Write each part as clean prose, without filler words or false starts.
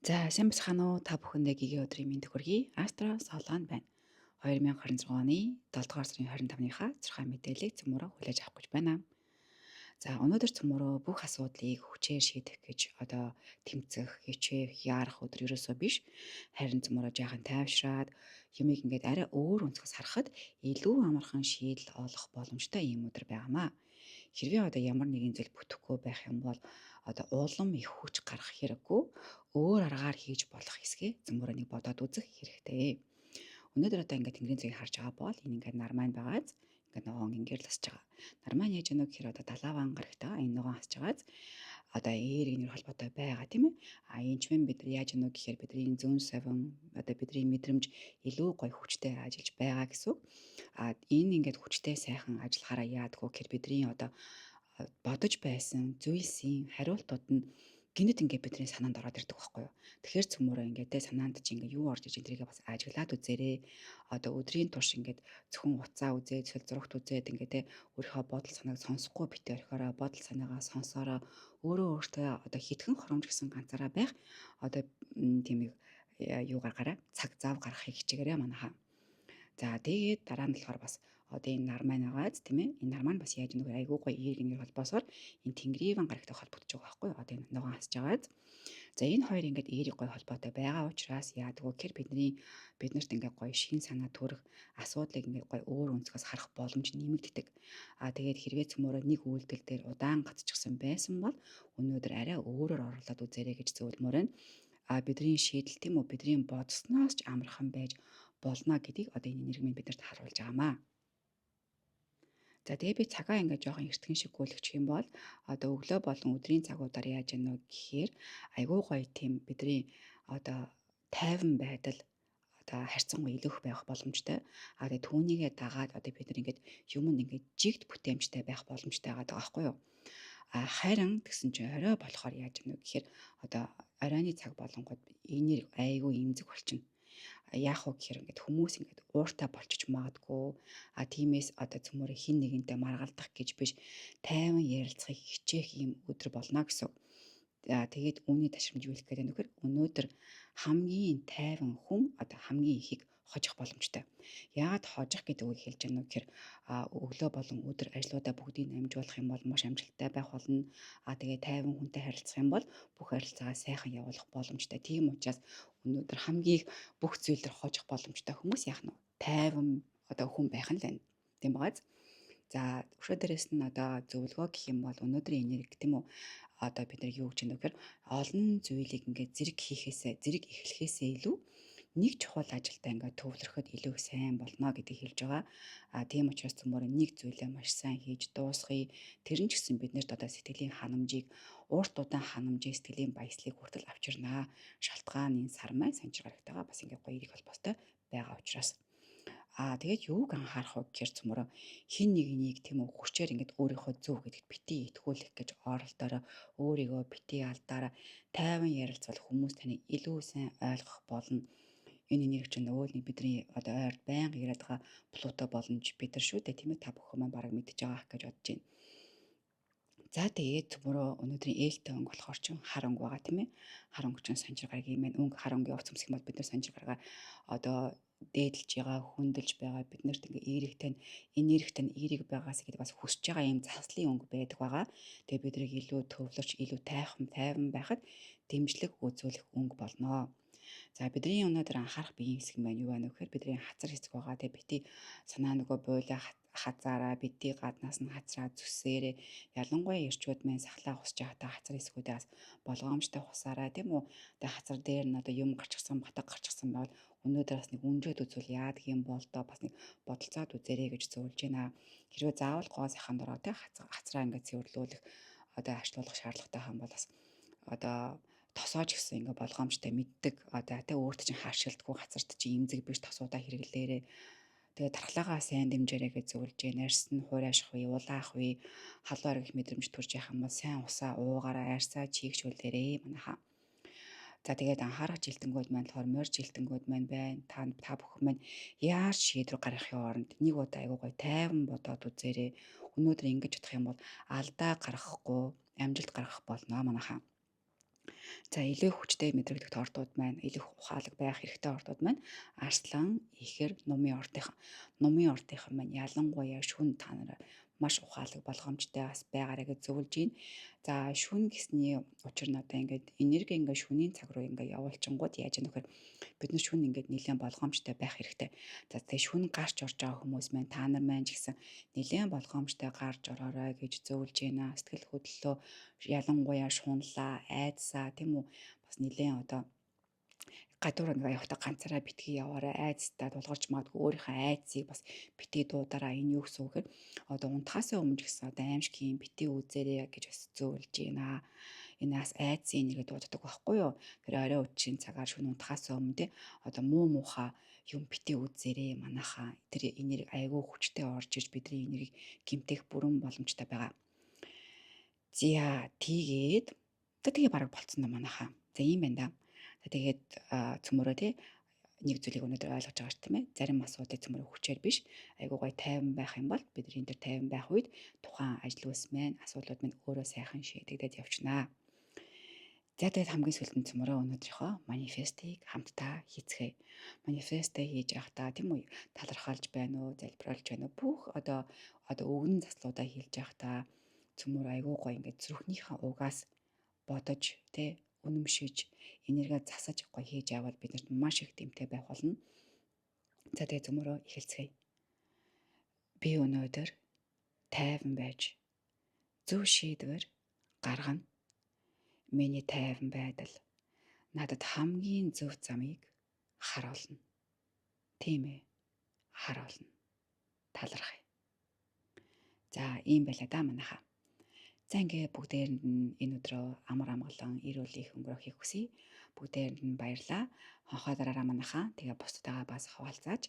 За, сайн бацхан уу? Та бүхэндээ гигийн өдрийн мэнд хүргэе. Астра Солон байна. 2026 оны 7 дугаар сарын 25-ныхаа цэрхаа мэдээллийг цөмөрө хүлээж авах гэж байна. За, өнөөдөр цөмөрөө бүх асуудлыг хүчээр шийдэх гэж тэмцэх, хичээх, яарах өдөр ерөөсөө биш. Харин цөмөрөө жаахан тайвшраад юмыг ингээд арай өөр өнцгөөс харахад илүү амархан шийдэл олох боломжтой ийм өдөр байгаамаа. Хэрвээ ямар нэгэн зүйл бүтэхгүй байх юм бол улам их хүч гарах хэрэггүй өөр аргаар хийж болох хэсгээ зөмөрөө нэг бодоод үзэх хэрэгтэй. Өнөөдөр ингээд тэнгэрийн цэгийг харж байгаа бол энэ ингээд нар маань байгааз ингээд ногоон ингээд л асж байгаа. Нар маань яаж ийнө гэхээр далааван гарагтаа энэ ногоон асж байгааз эерэгнэр холбоотой байгаа тийм ээ. Энэ ч бид нар яаж ийнө гэхээр бидний зүүн совин бидний мэдрэмж илүү гоё хүчтэй ажиллаж байгаа гэсэн үг. Энэ ингээд хүчтэй сайхан ажиллахаараа яадгүй гэхээр бидний бодож байсан зүйлсийн хариултууд нь гинэт ингээд бидний санаанд ороод ирдэг байхгүй юу. Тэгэхээр цөмөрөө ингээд санаанд чи ингээд юу орж иж энтрийгээ бас ажиглаад үзээрэй. Өдрийн турш ингээд зөвхөн уцаа үзээд эсвэл зурагт үзээд ингээд өөрийнхөө бодол санааг сонсохгүй битээ орхиороо бодол санаагаа сонсороо өөрөө өөртөө хитгэн хоромж гэсэн ганцаараа байх тийм юу гаргаараа цаг зав гаргахыг хичээгээрэй манайхаа. За тэгээд дараа нь болохоор бас энэ нар маань байгааз тийм ээ. Энэ нар маань бас яаж нэг айгүй гоё эерэг холбоосоор энэ тэнгэрийн гарагтай холбогдож байгаа байхгүй юу. Энэ ногоон хасж байгааз. За энэ хоёр ингээд эерэг гоё холбоотой байгаа учраас яадгүй гэхээр биднэрт ингээд гоё шин санаа төрөх асуудлыг ингээд гоё өөр өнцгөөс харах боломж нэмэгддэг. Тэгээд хэрвээ цөмөрөө нэг үйлдэл дээр удаан гацчихсан байсан бол өнөөдөр арай өөрөөр орлоод үзээрэй гэж зөвлөмөр байна. Бидний шийдэл тийм үү бидний бодсноос ч амархан байж болно гэдгийг энэ нэрмийн биднэрт харуулж байгаамаа. За тэгээ би цагаа ингээд жоохон эртгэн шиггүүлэгчих юм бол өглөө болон өдрийн цагуудаар яаж яана гэхээр айгүй гоё тийм бидний тайван байдал харьцангуй илүүх байх боломжтой. Тэгээ түүнийгээ дагаад бид нар ингээд юмд ингээд жигт бүтээмжтэй байх боломжтой байгаа байхгүй юу? Харин тэгсэн чинь орой болохоор яаж яана гэхээр оройны цаг болонгод энийг айгүй имзэг болчихно. Яах вэ гэхээр ингээд хүмүүс ингээд ууртай болчих магадгүй. Тиймээс цөмөрөө хин нэгэнтэй маргалдах гэж биш тайван ярилцахыг хичээх юм өдөр болно гэсэн. Тэгээд үүний ташрамж юу хэлэх гээд байна вэ гэхээр өнөөдөр хамгийн тайван хүн хамгийн ихийг хожих боломжтой. Яагаад хожих гэдэг үг хэлж байна вэ гэхээр өглөө болон өдөр ажлуудаа бүгдийг амжуулах юм бол маш амжилттай байх болно. Тэгээд тайван хүнтэй харилцах юм бол бүх харилцаагаа сайхан явуулах боломжтой. Тийм учраас өнөөдөр хамгийн их бүх зүйл төр хожих боломжтой хүмүүс яах нь тайван хүн байх нь л байна. Тийм багаз. За өшөө дээрээс нь зөвлөгөө гэх юм бол өнөөдрийн энерги тийм үү бид нар юу гэж байна вэ гэхээр олон зүйлийг ингээд зэрэг эхлэхээсээ илүү нэг чухал ажилдаа ингээд төвлөрөхөд илүү сайн болно гэдгийг хэлж байгаа. Тийм учраас цөмөр нэг зүйлээ маш сайн хийж дуусгая. Тэр нь ч гэсэн биднэрт сэтгэлийн ханамжийг урт удаан ханамжийг сэтгэлийн баяслыг хүртэл авчирнаа. Шалтгаан энэ сар маань санчир гарагтайгаа бас ингээд гоё эрэг холбоотой байгаа учраас. Тэгээд юуг анхаарах вэ гэхээр цөмөрөө хин нэгнийг тийм үү хүчээр ингээд өөрийнхөө зөв гэдэгт битгий итгүүлэх гэж оролдороо өөрийгөө битгий алдаараа тайван ярилцвал хүмүүс таныг илүү сайн ойлгох болно. Энэ энерги чинь нөгөө нэг бидний ойрд байнга яриад байгаа Плуто боломж бид нар шүү дээ тийм ээ та бүхэн маань бараг мэдж байгаа гэж бодож байна. За тэгээд цөмөрөө өнөөдрийн ээлтэй өнгө болохоор чин хар өнгө байгаа тийм ээ. Хар өнгө чинь санжир гарагийн маань өнгө хар өнгөний овц өмсөх юм бол бид нар санжир гарагаа дээдлж байгаа, хүндэлж байгаа биднэрт ингээ эерэгтэй эерэг байгаас гэдэг бас хүсэж байгаа юм заслын өнгө байдаг байгаа. Тэгээ бидрийг илүү төвлөрч, илүү тайван байхад дэмжлэг үзүүлэх өнгө болноо. За бидний өнөөдөр анхаарах биеийн хэсэг маань юу байна вэ гэхээр бидний хацар хэсэг байгаа. Тэгээ бити санаа нөгөө бойлоо хазаараа бити гаднаас нь хацраа зүсээрээ ялангуяа эрчүүд маань сахлаа хусж байхдаа хацар хэсгүүдээс болгоомжтой хусаараа тийм үү. Тэгээ хацар дээр нь юм гарчихсан, батг гарчихсан байвал өнөөдөр бас нэг үнжээд үзвэл яадаг юм бол бас нэг бодолцоод үзээрэй гэж зөвлөж байна. Хэрвээ заавал гоо сайхан дороо тий хацраа ингээд цэвэрлүүлэх ачлуулах шаардлагатай хаан бол бас тосоож гисэн ингээ болгоомжтой мэддэг тэ өөрт чинь хаашилдгүй хацарт чинь имзэг биш тосуудаа хэрэглээрээ тэгээ дархлаагаа сайн дэмжээрэй гэж зөвлөж байна. Арьс нь хуурайших үе, улаах үе, халуун аргих мэдрэмж төрж яхах юм бол сайн усаа уугаараа арьсаа чийгчүүлээрэй манайхаа. За тэгээд анхаарах жилтэнгүүд маань болохоор морь жилтэнгүүд маань байна. Та бүхэн маань яаж шийдвэр гаргахын оронд нэг удаа айгуу гой тайван бодоод үзээрэй. Өнөөдөр ингэж бодох юм бол алдаа гаргахгүй амжилт гаргах болно манайхаа. За илүү хүчтэй мэдрэгдэх ордууд маань, илүү ухаалаг байх хэрэгтэй ордууд маань арслан, ихэр, нумын ордынхан маань ялангуяа шүн та нараа маш ухаалаг болгоомжтой бас байгаарай гэж зөвлөж байна. За шүн гэсний учир нь одоо ингээд энерги ингээд шүнийн цаг руу ингээд явуулчингууд яаж яах вэ? Бид нар шүн ингээд нэлээд болгоомжтой байх хэрэгтэй. За тэгээ шүн гарч орж байгаа хүмүүс маань та нар маань ч гэсэн нэлээд болгоомжтой гарч ороорой гэж зөвлөж байна. Сэтгэл хөдлөлөө ялангуяа шунлаа, айдсаа тийм үү? Бас нэлээд одоо гадуур ингээ явахдаа ганцаараа битгий яваарай, айцтай тулгарч магадгүй өөрийнхөө айцыг бас битгий дуудараа. Энэ юу гэсэн үг гэхээр одоо унтахаасаа өмнө ч гэсэн одоо аимшигын битгий үзээрэй гэж бас зөвлөж байна. Энэ бас айцын энерги дууддаг байхгүй юу? Тэр орой үдшийн цагаар шөнө унтахаасаа өмнө те одоо муухай юм битгий үзээрэй манайхаа. Тэр энерги айгүй хүчтэй орж ирж бидний энергийг гэмтэх бүрэн боломжтой байгаа. За тэгээд тэгээ бараг болцсон да манайхаа. За ийм байна да. Тэгээд цөмөрөө те нэг зүйлийг өнөөдөр ойлгож байгаа ш тийм ээ. Зарим асуудлыг цөмөрөө хүчээр биш айгуу гой тайван байх юм бол бид нар энэ төр тайван байх үед тухайн ажил үйлс маань асуудлууд маань өөрөө сайхан шийдэгдээд явчихнаа. За тэгээд хамгийн сүүлд цөмөрөө өнөөдрийнхөө манифестыг хамтдаа хийцгээе. Манифестээ хийж явахдаа тийм үү талархалж байна уу, залбирлж байна уу бүх одоо өгнөн заслуудаа хийж явахдаа цөмөр айгуу гой ингээд зүрхнийхээ угаас бодож тэ үнэмшиж энерги засаж гоё хийж явбал биднэрт маш их дэмтэй байх болно. За тэгээ цөмөрөө эхэлцгээе. Би өнөөдөр тайван байж зөв шийдвэр гаргана. Миний тайван байдал надад хамгийн зөв замыг харуулна. Тийм ээ. Харуулна. Талархъя. За ийм байлаа да манайхаа. За ингээ бүгдээрэнд нь энэ өдрөө амар амгалан эрүүл их өнгөрөхийг хүсье. Бүгдээрэнд нь баярлаа. Хонхоо дараараа манайхаа тэгээ бусдаагаа бас хуваалцааж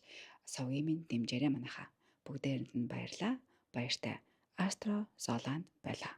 совгийн минь дэмжээрэй манайхаа. Бүгдээрэнд нь баярлаа. Баяртай. Астро Золанд байлаа.